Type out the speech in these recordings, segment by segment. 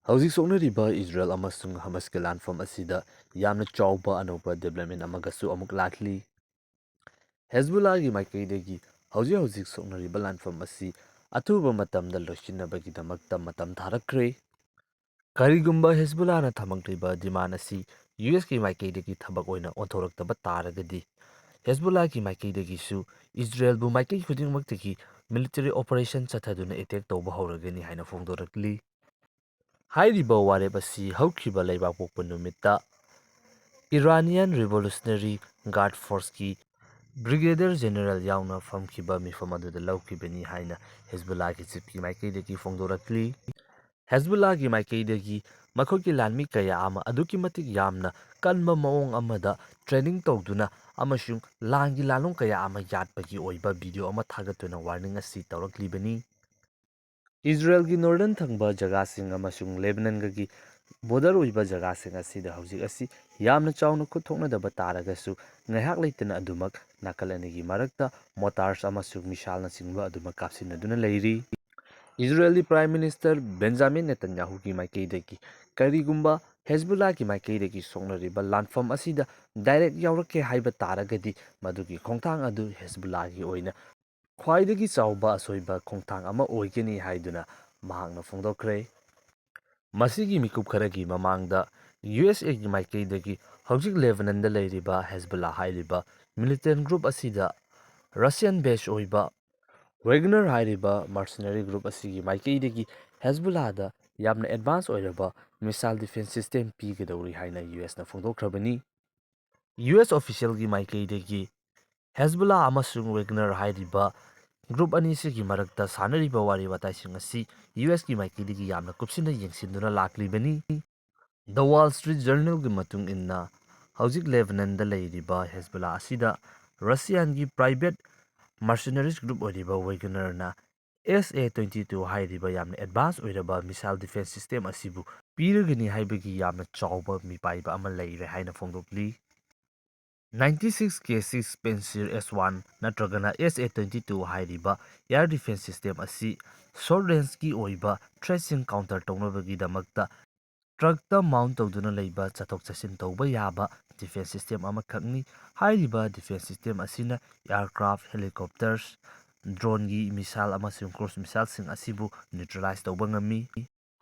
ꯍꯧꯖꯤꯛ ꯁꯣꯛꯅꯔꯤꯕ ꯏꯖꯔꯦꯜ ꯑꯃꯁꯨꯡ ꯍꯃꯁꯀꯤ ꯂꯥꯟꯐꯝ ꯑꯁꯤꯗ ꯌꯥꯝꯅ ꯆꯥꯎꯕ ꯑꯅꯧꯕ ꯗꯤꯕꯦꯂꯞꯃꯦꯟ ꯑꯃꯒꯁꯨ ꯑꯃꯨꯛ ꯂꯥꯛꯂꯤ꯫ ꯍꯦꯖꯕꯨꯜꯂꯥꯒꯤ ꯃꯥꯏꯀꯩꯗꯒꯤ ꯍꯧꯖꯤꯛ ꯁꯣꯛꯅꯔꯤꯕ ꯂꯥꯟꯐꯝ ꯑꯁꯤ ꯑꯊꯨꯕ ꯃꯇꯝꯗ ꯂꯣꯏꯁꯤꯟꯅꯕꯒꯤꯗꯃꯛꯇ ꯃꯇꯝ ꯊꯥꯔꯛꯈ꯭ꯔꯦ꯫ ꯀꯔꯤꯒꯨꯝꯕ ꯍꯦꯖꯕꯨꯜꯂꯥꯅ ꯊꯝꯂꯛꯂꯤꯕ ꯗꯤꯃꯥꯟ ꯑꯁꯤ ꯌꯨꯑꯦꯁꯀꯤ ꯃꯥꯏꯀꯩꯗꯒꯤ ꯊꯕꯛ ꯑꯣꯏꯅ ꯑꯣꯟꯊꯣꯔꯛꯇꯕ ꯇꯥꯔꯒꯗꯤ ꯍꯦꯖꯕꯨꯜꯂꯥꯒꯤ ꯃꯥꯏꯀꯩꯗꯒꯤꯁꯨ ꯏꯖꯔꯦꯜꯕꯨ ꯃꯥꯏꯀꯩ ꯈꯨꯗꯤꯡꯃꯛꯇꯒꯤ ꯃꯤꯂꯤꯇꯔꯤ ꯑꯣꯄꯔꯦꯁꯟ ꯆꯠꯊꯗꯨꯅ ꯑꯦꯇꯦꯛ ꯇꯧꯕ ꯍꯧꯔꯒꯅꯤ ꯍꯥꯏꯅ ꯐꯣꯡꯗꯣꯔꯛꯂꯤ꯫ ꯍꯥꯏꯔꯤꯕ ꯋꯥꯔꯦꯞ ꯑꯁꯤ ꯍꯧꯈꯤꯕ ꯂꯩꯕꯥꯛꯄꯣꯛꯄ ꯅꯨꯃꯤꯠꯇ ꯏꯔꯥꯅꯤꯌꯟ ꯔꯤꯚꯣꯂꯨꯁꯅꯔꯤ ꯒꯥꯔꯗ ꯐꯣꯔꯁꯀꯤ ꯕ꯭ꯔꯤꯒꯦꯗꯤꯌꯔ ꯖꯦꯅꯔꯦꯜ ꯌꯥꯎꯅ ꯐꯝꯈꯤꯕ ꯃꯤꯐꯝ ꯑꯗꯨꯗ ꯂꯧꯈꯤꯕꯅꯤ ꯍꯥꯏꯅ ꯍꯦꯖꯕꯨꯜꯂꯥꯒꯤ ꯆꯤꯐꯀꯤ ꯃꯥꯏꯀꯩꯗꯒꯤ ꯐꯣꯡꯗꯣꯔꯛꯂꯤ꯫ ꯍꯦꯖꯕꯨꯜꯂꯥꯒꯤ ꯃꯥꯏꯀꯩꯗꯒꯤ ꯃꯈꯣꯏꯒꯤ ꯂꯥꯟꯃꯤ ꯀꯌꯥ ꯑꯃ ꯑꯗꯨꯛꯀꯤ ꯃꯇꯤꯛ ꯌꯥꯝꯅ ꯀꯟꯕ ꯃꯑꯣꯡ ꯑꯃꯗ ꯇ꯭ꯔꯦꯅꯤꯡ ꯇꯧꯗꯨꯅ ꯑꯃꯁꯨꯡ ꯂꯥꯟꯒꯤ ꯂꯥꯟꯂꯣꯡ ꯀꯌꯥ ꯑꯃ ꯌꯥꯠꯄꯒꯤ ꯑꯣꯏꯕ ꯚꯤꯗꯤꯑꯣ ꯑꯃ ꯊꯥꯒꯠꯇꯨꯅ ꯋꯥꯔꯅꯤꯡ ꯑꯁꯤ ꯇꯧꯔꯛꯂꯤꯕꯅꯤ꯫ ꯏꯖꯔꯦꯜꯒꯤ ꯅꯣꯔꯗꯔꯟ ꯊꯪꯕ ꯖꯒꯥꯁꯤꯡ ꯑꯃꯁꯨꯡ ꯂꯦꯕꯅꯟꯒꯤ ꯕꯣꯔꯗꯔ ꯑꯣꯏꯕ ꯖꯒꯥꯁꯤꯡ ꯑꯁꯤꯗ ꯍꯧꯖꯤꯛ ꯑꯁꯤ ꯌꯥꯝꯅ ꯆꯥꯎꯅ ꯈꯨꯠ ꯊꯣꯛꯅꯗꯕ ꯇꯥꯔꯒꯁꯨ ꯉꯥꯏꯍꯥꯛ ꯂꯩꯇꯅ ꯑꯗꯨꯃꯛ ꯅꯥꯀꯜ ꯑꯅꯤꯒꯤ ꯃꯔꯛꯇ ꯃꯣꯔꯇꯥꯔꯁ ꯑꯃꯁꯨꯡ ꯃꯤꯁꯥꯏꯜꯅꯆꯤꯡꯕ ꯑꯗꯨꯃꯛ ꯀꯥꯞꯁꯤꯟꯅꯗꯨꯅ ꯂꯩꯔꯤ꯫ ꯏꯖꯔꯦꯜꯒꯤ ꯄ꯭ꯔꯥꯏꯝ ꯃꯤꯅꯤꯁꯇꯔ ꯕꯦꯟꯖꯥꯃꯤꯟ ꯅꯦꯇꯟꯌꯥꯍꯨꯒꯤ ꯃꯥꯏꯀꯩꯗꯒꯤ ꯀꯔꯤꯒꯨꯝꯕ ꯍꯦꯖꯕꯨꯜꯂꯥꯒꯤ ꯃꯥꯏꯀꯩꯗꯒꯤ ꯁꯣꯛꯅꯔꯤꯕ ꯂꯥꯟꯐꯝ ꯑꯁꯤꯗ ꯗꯥꯏꯔꯦꯛ ꯌꯥꯎꯔꯛꯀꯦ ꯍꯥꯏꯕ ꯇꯥꯔꯒꯗꯤ ꯃꯗꯨꯒꯤ ꯈꯣꯡꯊꯥꯡ ꯑꯗꯨ ꯍꯦꯖꯕꯨꯜꯂꯥꯒꯤ ꯑꯣꯏꯅ ꯈ꯭ꯋꯥꯏꯗꯒꯤ ꯆꯥꯎꯕ ꯑꯁꯣꯏꯕ ꯈꯣꯡꯊꯥꯡ ꯑꯃ ꯑꯣꯏꯒꯅꯤ ꯍꯥꯏꯗꯨꯅ ꯃꯍꯥꯛꯅ ꯐꯣꯡꯗꯣꯛꯈ꯭ꯔꯦ꯫ ꯃꯁꯤꯒꯤ ꯃꯤꯀꯨꯞ ꯈꯔꯒꯤ ꯃꯃꯥꯡꯗ ꯌꯨꯑꯦꯁꯑꯦꯒꯤ ꯃꯥꯏꯀꯩꯗꯒꯤ ꯍꯧꯖꯤꯛ ꯂꯦꯕꯅꯟꯗ ꯂꯩꯔꯤꯕ ꯍꯦꯖꯕꯨꯜꯂꯥ ꯍꯥꯏꯔꯤꯕ ꯃꯤꯂꯤꯇꯦꯟ ꯒ꯭ꯔꯨꯞ ꯑꯁꯤꯗ ꯔꯁꯤꯌꯟ ꯕꯦꯁ ꯑꯣꯏꯕ ꯋꯦꯒꯅꯔ ꯍꯥꯏꯔꯤꯕ ꯃꯔꯁꯅꯔꯤ ꯒ꯭ꯔꯨꯞ ꯑꯁꯤꯒꯤ ꯃꯥꯏꯀꯩꯗꯒꯤ ꯍꯦꯖꯕꯨꯜꯂꯥꯗ ꯌꯥꯝꯅ ꯑꯦꯗꯚꯥꯟꯁ ꯑꯣꯏꯔꯕ ꯃꯤꯁꯥꯏꯜ ꯗꯤꯐꯦꯟꯁ ꯁꯤꯁꯇꯦꯝ ꯄꯤꯒꯗꯧꯔꯤ ꯍꯥꯏꯅ ꯌꯨꯑꯦꯁꯅ ꯐꯣꯡꯗꯣꯛꯈ꯭ꯔꯕꯅꯤ꯫ ꯌꯨꯑꯦꯁ ꯑꯣꯐꯤꯁꯤꯌꯦꯜꯒꯤ ꯃꯥꯏꯀꯩꯗꯒꯤ ꯍꯦꯖꯕꯨꯜꯂꯥ ꯑꯃꯁꯨꯡ ꯋꯦꯒꯅꯔ ꯍꯥꯏꯔꯤꯕ ꯒ꯭ꯔꯨꯞ ꯑꯅꯤꯁꯤꯒꯤ ꯃꯔꯛꯇ ꯁꯥꯟꯅꯔꯤꯕ ꯋꯥꯔꯤ ꯋꯥꯇꯥꯏꯁꯤꯡ ꯑꯁꯤ ꯌꯨꯑꯦꯁꯀꯤ ꯃꯥꯏꯀꯩꯗꯒꯤ ꯌꯥꯝꯅ ꯀꯨꯞꯁꯤꯟꯅ ꯌꯦꯡꯁꯤꯟꯗꯨꯅ ꯂꯥꯛꯂꯤꯕꯅꯤ꯫ ꯗ ꯋꯥꯜ ꯁ꯭ꯇ꯭ꯔꯤꯠ ꯖꯔꯅꯦꯜꯒꯤ ꯃꯇꯨꯡ ꯏꯟꯅ ꯍꯧꯖꯤꯛ ꯂꯦꯕꯅꯟꯗ ꯂꯩꯔꯤꯕ ꯍꯦꯖꯕꯨꯜꯂꯥ ꯑꯁꯤꯗ ꯔꯁꯤꯌꯥꯟꯒꯤ ꯄ꯭ꯔꯥꯏꯚꯦꯠ ꯃꯔꯁꯅꯔꯤꯁ ꯒ꯭ꯔꯨꯞ ꯑꯣꯏꯔꯤꯕ ꯋꯦꯒꯅꯔꯅ SA-22 ꯍꯥꯏꯔꯤꯕ ꯌꯥꯝꯅ ꯑꯦꯗꯚꯥꯟꯁ ꯑꯣꯏꯔꯕ ꯃꯤꯁꯥꯏꯜ ꯗꯤꯐꯦꯟꯁ ꯁꯤꯁꯇꯦꯝ ꯑꯁꯤꯕꯨ ꯄꯤꯔꯒꯅꯤ ꯍꯥꯏꯕꯒꯤ ꯌꯥꯝꯅ ꯆꯥꯎꯕ ꯃꯤꯄꯥꯏꯕ ꯑꯃ ꯂꯩꯔꯦ ꯍꯥꯏꯅ ꯐꯣꯡꯗꯣꯛꯂꯤ꯫ 96 ꯀꯦ6 ꯄꯦꯟꯁꯤꯔ S-1 ꯅꯠꯇ꯭ꯔꯒꯅ SA-22 ꯍꯥꯏꯔꯤꯕ ꯑꯦꯌꯔ ꯗꯤꯐꯦꯟꯁ ꯁꯤꯁꯇꯦꯝ ꯑꯁꯤ ꯁꯣꯔꯠ ꯔꯦꯟꯖꯀꯤ ꯑꯣꯏꯕ ꯊ꯭ꯔꯦꯠꯁꯤꯡ ꯀꯥꯎꯟꯇꯔ ꯇꯧꯅꯕꯒꯤꯗꯃꯛꯇ ꯇ꯭ꯔꯛꯇ ꯃꯥꯎꯟ ꯇꯧꯗꯨꯅ ꯂꯩꯕ ꯆꯠꯊꯣꯛ ꯆꯠꯁꯤꯟ ꯇꯧꯕ ꯌꯥꯕ ꯗꯤꯐꯦꯟꯁ ꯁꯤꯁꯇꯦꯝ ꯑꯃꯈꯛꯅꯤ꯫ ꯍꯥꯏꯔꯤꯕ ꯗꯤꯐꯦꯟꯁ ꯁꯤꯁꯇꯦꯝ ꯑꯁꯤꯅ ꯑꯦꯌꯔꯀ꯭ꯔꯥꯐ, ꯍꯦꯂꯤꯀꯣꯞꯇꯔꯁ, ꯗ꯭ꯔꯣꯟꯒꯤ ꯃꯤꯁꯥꯏꯜ ꯑꯃꯁꯨꯡ ꯀ꯭ꯔꯨꯖ ꯃꯤꯁꯥꯏꯜꯁꯤꯡ ꯑꯁꯤꯕꯨ ꯅ꯭ꯌꯨꯇ꯭ꯔꯦꯂꯥꯏꯖ ꯇꯧꯕ ꯉꯝꯃꯤ꯫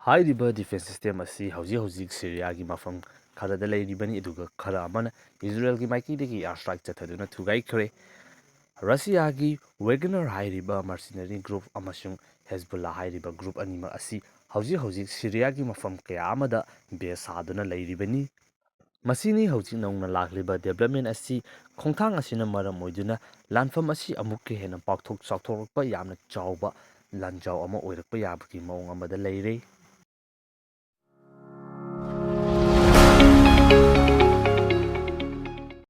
ꯍꯥꯏꯔꯤꯕ ꯗꯤꯐꯦꯟꯁ ꯁꯤꯁꯇꯦꯝ ꯑꯁꯤ ꯍꯧꯖꯤꯛ ꯁꯤꯔꯤꯌꯥꯒꯤ ꯃꯐꯝ ꯈꯔꯗ ꯂꯩꯔꯤꯕꯅꯤ, ꯑꯗꯨꯒ ꯈꯔ ꯑꯃꯅ ꯏꯖꯔꯦꯜꯒꯤ ꯃꯥꯏꯀꯩꯗꯒꯤ ꯑꯦꯌꯔ ꯁ꯭ꯇ꯭ꯔꯥꯏꯛ ꯆꯠꯊꯗꯨꯅ ꯊꯨꯒꯥꯏꯈ꯭ꯔꯦ꯫ ꯔꯁꯤꯌꯥꯒꯤ ꯋꯦꯒꯅꯔ ꯍꯥꯏꯔꯤꯕ ꯃꯔꯁꯤꯅꯔꯤ ꯒ꯭ꯔꯨꯞ ꯑꯃꯁꯨꯡ ꯍꯦꯖꯕꯨꯜꯂꯥ ꯍꯥꯏꯔꯤꯕ ꯒ꯭ꯔꯨꯞ ꯑꯅꯤꯃꯛ ꯑꯁꯤ ꯍꯧꯖꯤꯛ ꯁꯤꯔꯤꯌꯥꯒꯤ ꯃꯐꯝ ꯀꯌꯥ ꯑꯃꯗ ꯕꯦꯖ ꯁꯥꯗꯨꯅ ꯂꯩꯔꯤꯕꯅꯤ꯫ ꯃꯁꯤꯅꯤ ꯍꯧꯖꯤꯛ ꯅꯧꯅ ꯂꯥꯛꯂꯤꯕ ꯗꯤꯕꯦꯂꯞꯃꯦꯟ ꯑꯁꯤ꯫ ꯈꯣꯡꯊꯥꯡ ꯑꯁꯤꯅ ꯃꯔꯝ ꯑꯣꯏꯗꯨꯅ ꯂꯥꯟꯐꯝ ꯑꯁꯤ ꯑꯃꯨꯛꯀ ꯍꯦꯟꯅ ꯄꯥꯛꯊꯣꯛ ꯆꯥꯎꯊꯣꯔꯛꯄ ꯌꯥꯝꯅ ꯆꯥꯎꯕ ꯂꯥꯟꯖꯥꯎ ꯑꯃ ꯑꯣꯏꯔꯛꯄ ꯌꯥꯕꯒꯤ ꯃꯑꯣꯡ ꯑꯃꯗ ꯂꯩꯔꯦ꯫